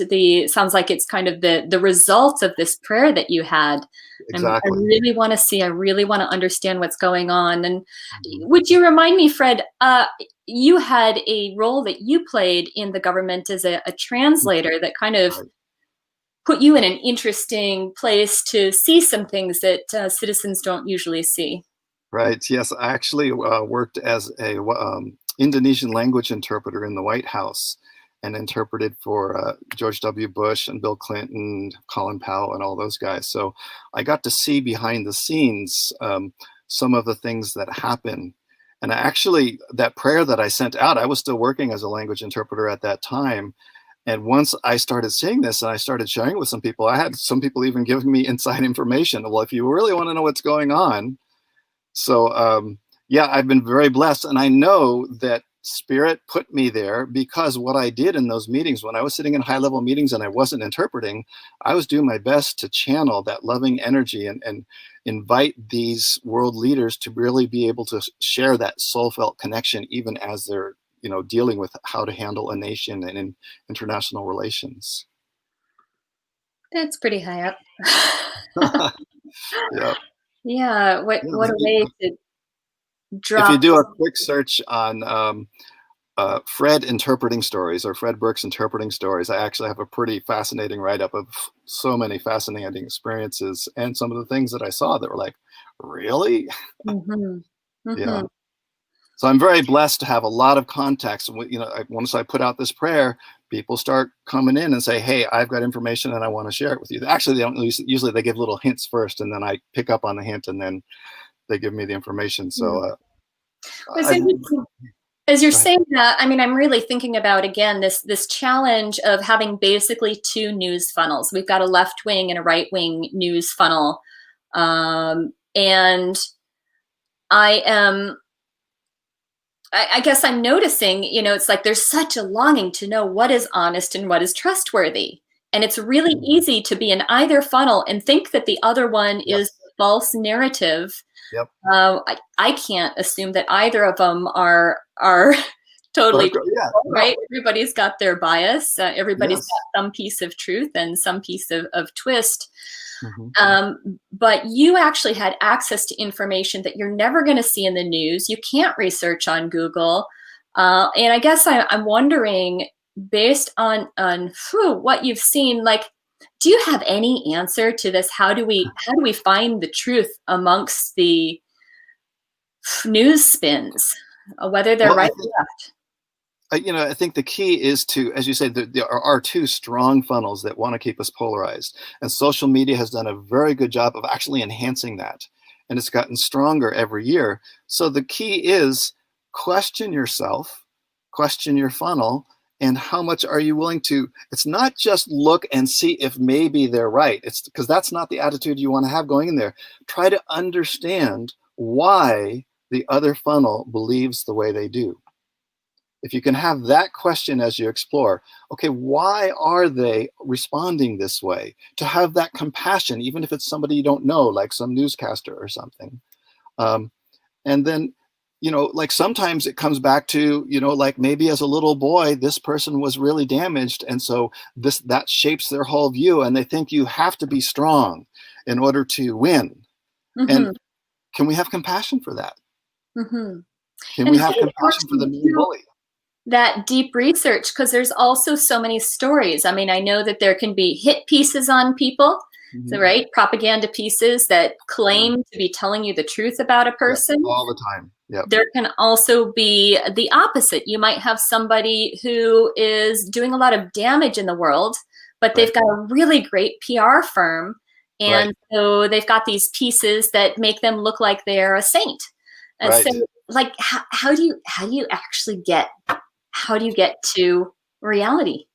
sounds like it's kind of the results of this prayer that you had. Exactly. I really want to understand what's going on. And would you remind me, Fred, you had a role that you played in the government as a translator that kind of put you in an interesting place to see some things that citizens don't usually see. Right. Yes, I actually worked as a Indonesian language interpreter in the White House and interpreted for George W. Bush and Bill Clinton, Colin Powell, and all those guys. So I got to see behind the scenes some of the things that happen. And that prayer that I sent out, I was still working as a language interpreter at that time. And once I started seeing this and I started sharing it with some people, I had some people even giving me inside information. Well, if you really want to know what's going on. So, yeah, I've been very blessed. And I know that Spirit put me there because what I did in those meetings, when I was sitting in high-level meetings and I wasn't interpreting, I was doing my best to channel that loving energy and invite these world leaders to really be able to share that soul-felt connection, even as they're dealing with how to handle a nation and in international relations. That's pretty high up. Yeah. Yeah. What a way to drop. If you do a quick search on Fred interpreting stories or Fred Burke's interpreting stories, I actually have a pretty fascinating write-up of so many fascinating experiences and some of the things that I saw that were like, really? Mm-hmm. Mm-hmm. Yeah. So I'm very blessed to have a lot of contacts. Once I put out this prayer, people start coming in and say, hey, I've got information and I want to share it with you. Actually, they don't usually they give little hints first, and then I pick up on the hint, and then they give me the information. So as you're saying that, I mean, I'm really thinking about, again, this challenge of having basically two news funnels. We've got a left-wing and a right-wing news funnel. And I guess I'm noticing, it's like there's such a longing to know what is honest and what is trustworthy. And it's really easy to be in either funnel and think that the other one is false narrative. Yep. I can't assume that either of them are totally true, right? Everybody's got their bias. Everybody's got some piece of truth and some piece of twist. Mm-hmm. But you actually had access to information that you're never going to see in the news. You can't research on Google. And I guess I'm wondering, based on what you've seen, like, do you have any answer to this? How do we find the truth amongst the news spins, whether they're right or left? I think the key is to, as you said, there are two strong funnels that want to keep us polarized. And social media has done a very good job of actually enhancing that. And it's gotten stronger every year. So the key is question yourself, question your funnel, and how much are you willing to, it's not just look and see if maybe they're right. It's because that's not the attitude you want to have going in there. Try to understand why the other funnel believes the way they do. if you can have that question as you explore, okay, why are they responding this way? To have that compassion, even if it's somebody you don't know, like some newscaster or something. And then, like sometimes it comes back to, like maybe as a little boy, this person was really damaged. And so that shapes their whole view. And they think you have to be strong in order to win. Mm-hmm. And can we have compassion for that? Mm-hmm. Can And we it's have really compassion for the important mean to bully? that deep research, because there's also so many stories. I mean, I know that there can be hit pieces on people, so right, propaganda pieces that claim to be telling you the truth about a person. Yep, all the time. Yep. There can also be the opposite. You might have somebody who is doing a lot of damage in the world, but they've got a really great PR firm, and so they've got these pieces that make them look like they're a saint. And so, like, how do you actually get? How do you get to reality?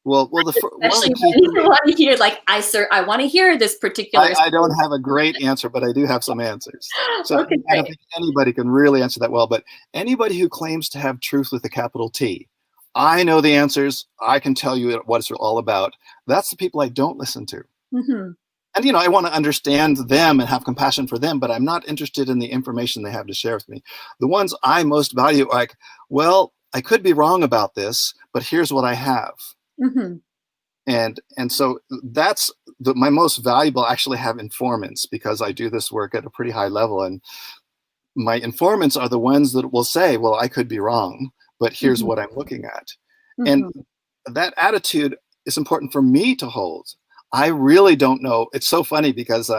Well, Especially when you want to hear, like, I want to hear this particular. I don't have a great answer, but I do have some answers. So Okay, I don't think anybody can really answer that well, but anybody who claims to have truth with a capital T, I know the answers. I can tell you what it's all about. That's the people I don't listen to. Mm-hmm. And, I want to understand them and have compassion for them, but I'm not interested in the information they have to share with me. The ones I most value, like, well, I could be wrong about this, but here's what I have. Mm-hmm. And so that's my most valuable. Actually have informants, because I do this work at a pretty high level, and my informants are the ones that will say, well, I could be wrong, but here's what I'm looking at. And that attitude is important for me to hold. I really don't know. It's so funny because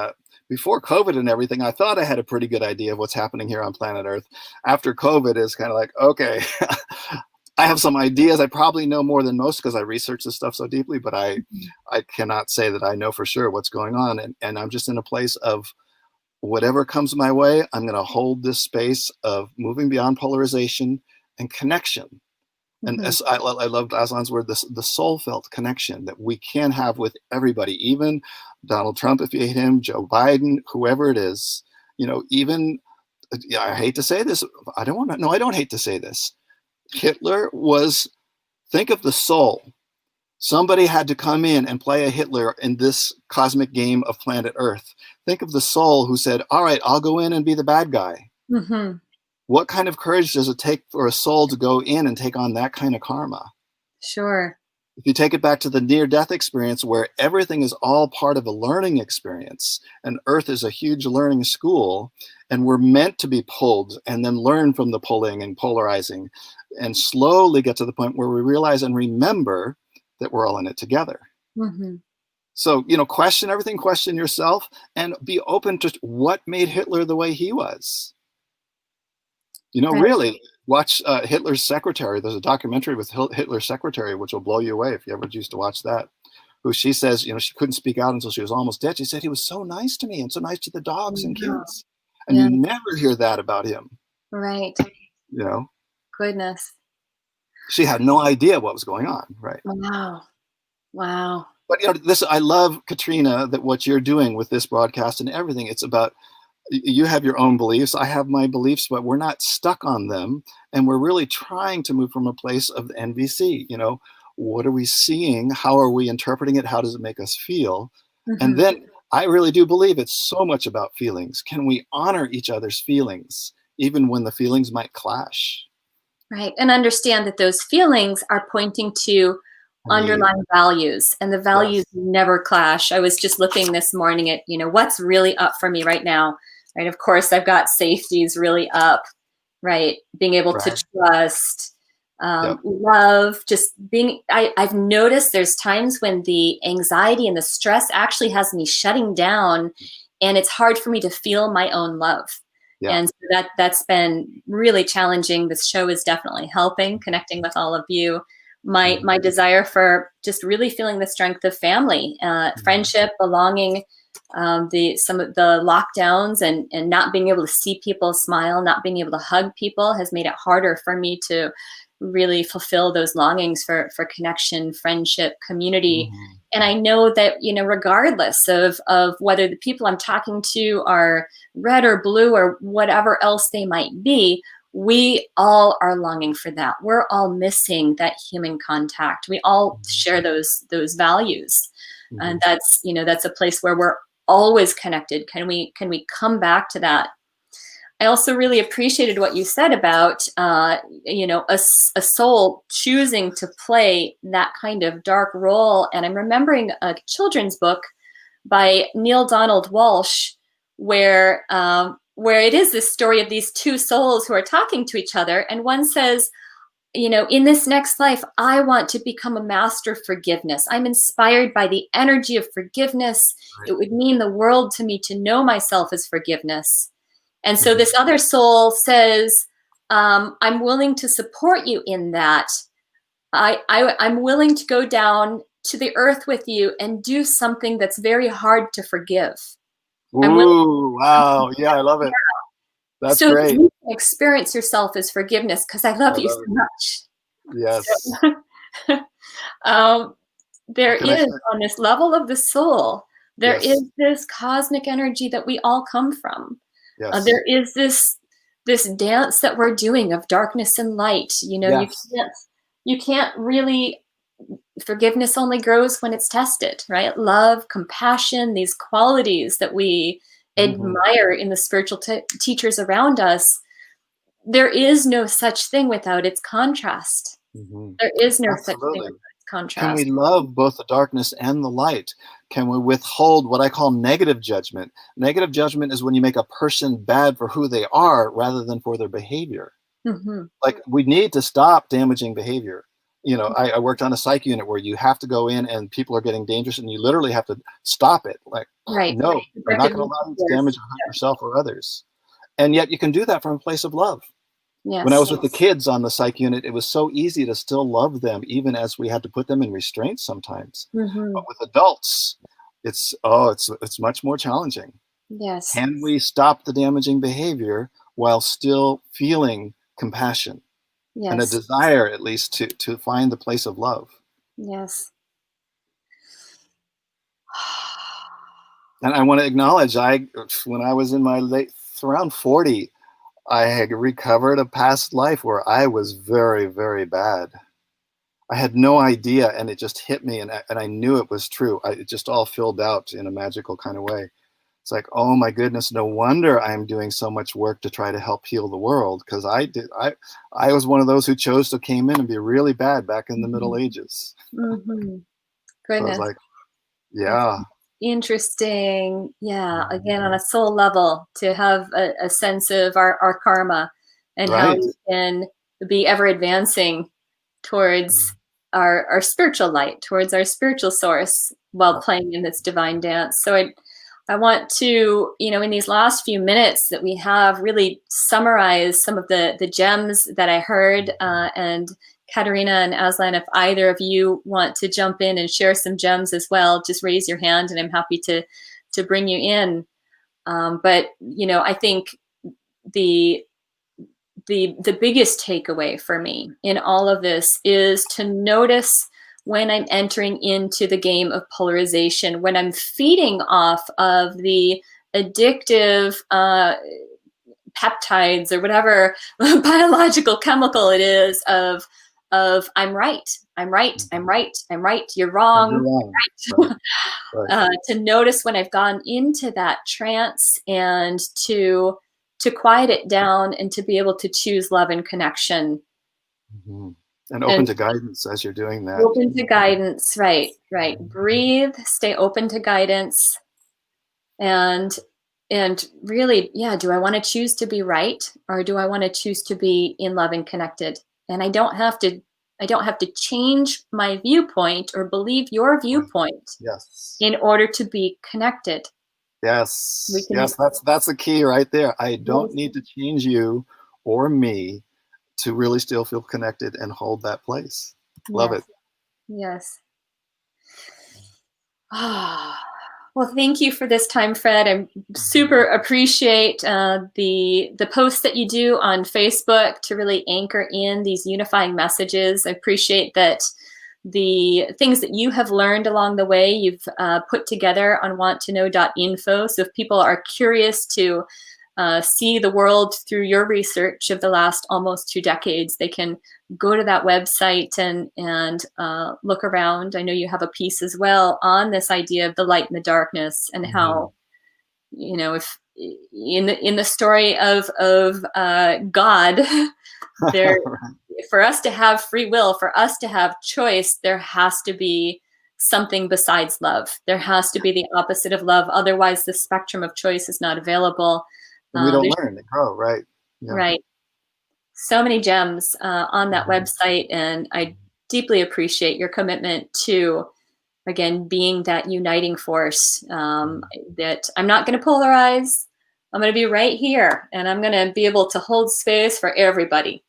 before COVID and everything, I thought I had a pretty good idea of what's happening here on planet Earth. After COVID, it's kind of like, okay, I have some ideas. I probably know more than most because I research this stuff so deeply, but I cannot say that I know for sure what's going on. And I'm just in a place of whatever comes my way, I'm going to hold this space of moving beyond polarization and connection. And I loved Aslan's word, the soul felt connection that we can have with everybody, even Donald Trump, if you hate him, Joe Biden, whoever it is, even, I hate to say this. I don't hate to say this. Hitler was, think of the soul. Somebody had to come in and play a Hitler in this cosmic game of planet Earth. Think of the soul who said, all right, I'll go in and be the bad guy. What kind of courage does it take for a soul to go in and take on that kind of karma? Sure. If you take it back to the near-death experience, where everything is all part of a learning experience, and Earth is a huge learning school, and we're meant to be pulled and then learn from the pulling and polarizing, and slowly get to the point where we realize and remember that we're all in it together. So, question everything, question yourself, and be open to what made Hitler the way he was. Really watch Hitler's secretary. There's a documentary with Hitler's secretary, which will blow you away if you ever choose to watch that. Who she says, she couldn't speak out until she was almost dead. She said, he was so nice to me and so nice to the dogs and kids. And you never hear that about him. Right. Goodness. She had no idea what was going on. Right. Wow. But I love, Katrina, that what you're doing with this broadcast and everything, it's about, you have your own beliefs. I have my beliefs, but we're not stuck on them. And we're really trying to move from a place of NVC. What are we seeing? How are we interpreting it? How does it make us feel? And then I really do believe it's so much about feelings. Can we honor each other's feelings, even when the feelings might clash? Right. And understand that those feelings are pointing to underlying values, and the values never clash. I was just looking this morning at, what's really up for me right now. Right. Of course, I've got safety is really up, right? Being able to trust, love, just being, I've noticed there's times when the anxiety and the stress actually has me shutting down, and it's hard for me to feel my own love. And so that's been really challenging. This show is definitely helping, connecting with all of you. My desire for just really feeling the strength of family, friendship, belonging, some of the lockdowns and not being able to see people smile, not being able to hug people has made it harder for me to really fulfill those longings for connection, friendship, community. And I know that, regardless of whether the people I'm talking to are red or blue or whatever else they might be, we all are longing for that. We're all missing that human contact. We all share those values. And that's, that's a place where we're always connected. Can we come back to that? I also really appreciated what you said about, a soul choosing to play that kind of dark role. And I'm remembering a children's book by Neil Donald Walsh, where it is this story of these two souls who are talking to each other. And one says, in this next life, I want to become a master of forgiveness. I'm inspired by the energy of forgiveness. Right. It would mean the world to me to know myself as forgiveness. And so this other soul says, I'm willing to support you in that. I'm willing to go down to the earth with you and do something that's very hard to forgive. Ooh, wow. Yeah, I love it. That's so great. You can experience yourself as forgiveness because I love you so much. Yes. So, there is on this level of the soul, there is this cosmic energy that we all come from. Yes. There is this dance that we're doing of darkness and light. You can't really. Forgiveness only grows when it's tested, right? Love, compassion, these qualities that we admire in the spiritual teachers around us. There is no such thing without its contrast. There is no such thing without its contrast. Can we love both the darkness and the light? Can we withhold what I call negative judgment? Negative judgment is when you make a person bad for who they are rather than for their behavior. Like, we need to stop damaging behavior. I worked on a psych unit where you have to go in and people are getting dangerous and you literally have to stop it. Like, no, I'm not going to allow you to damage or hurt yourself or others. And yet you can do that from a place of love. Yes. When I was with the kids on the psych unit, it was so easy to still love them, even as we had to put them in restraint sometimes. But with adults, it's much more challenging. Yes. Can we stop the damaging behavior while still feeling compassion? Yes. And a desire, at least, to find the place of love. Yes. And I want to acknowledge, when I was in my around 40, I had recovered a past life where I was very, very bad. I had no idea, and it just hit me, and I knew it was true. It just all filled out in a magical kind of way. It's like, oh my goodness, no wonder I'm doing so much work to try to help heal the world, because I was one of those who came in and be really bad back in the Middle Ages. Goodness. So I was like, yeah. Interesting. Yeah. Again, on a soul level, to have a sense of our karma and how we can be ever advancing towards our spiritual light, towards our spiritual source while playing in this divine dance. So I want to, in these last few minutes that we have, really summarize some of the gems that I heard. And Katerina and Aslan, if either of you want to jump in and share some gems as well, just raise your hand and I'm happy to bring you in. But I think the biggest takeaway for me in all of this is to notice when I'm entering into the game of polarization, when I'm feeding off of the addictive peptides or whatever biological chemical it is of I'm right, you're wrong. Right. To notice when I've gone into that trance and to quiet it down and to be able to choose love and connection. And open to guidance as you're doing that. Open to guidance, right. Breathe, stay open to guidance. And really, do I want to choose to be right, or do I want to choose to be in love and connected? And I don't have to change my viewpoint or believe your viewpoint in order to be connected. Yes. That's the key right there. I don't need to change you or me to really still feel connected and hold that place. Love it. Yes. Well, thank you for this time, Fred. I super appreciate the posts that you do on Facebook to really anchor in these unifying messages. I appreciate that the things that you have learned along the way, you've put together on wanttoknow.info. So if people are curious to see the world through your research of the last almost 2 decades, they can go to that website and look around. I know you have a piece as well on this idea of the light and the darkness, and how, if in the story of God, there, for us to have free will, for us to have choice, there has to be something besides love. There has to be the opposite of love. Otherwise, the spectrum of choice is not available. And we don't learn and grow, right? Yeah. Right. So many gems on that website, and I deeply appreciate your commitment to, again, being that uniting force, that I'm not going to polarize. I'm going to be right here, and I'm going to be able to hold space for everybody.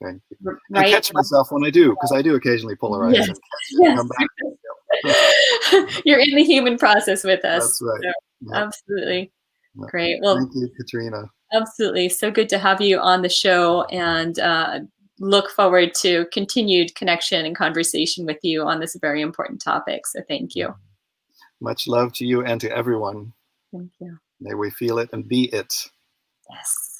Thank you. Right? And catch myself when I do, because I do occasionally polarize. Yes. And Yes. come back. You're in the human process with us. That's right. So, Yep. absolutely. Yep. Great. Well, Thank you, Katrina. absolutely. So good to have you on the show, and look forward to continued connection and conversation with you on this very important topic. So thank you. Much love to you and to everyone. Thank you. May we feel it and be it. Yes.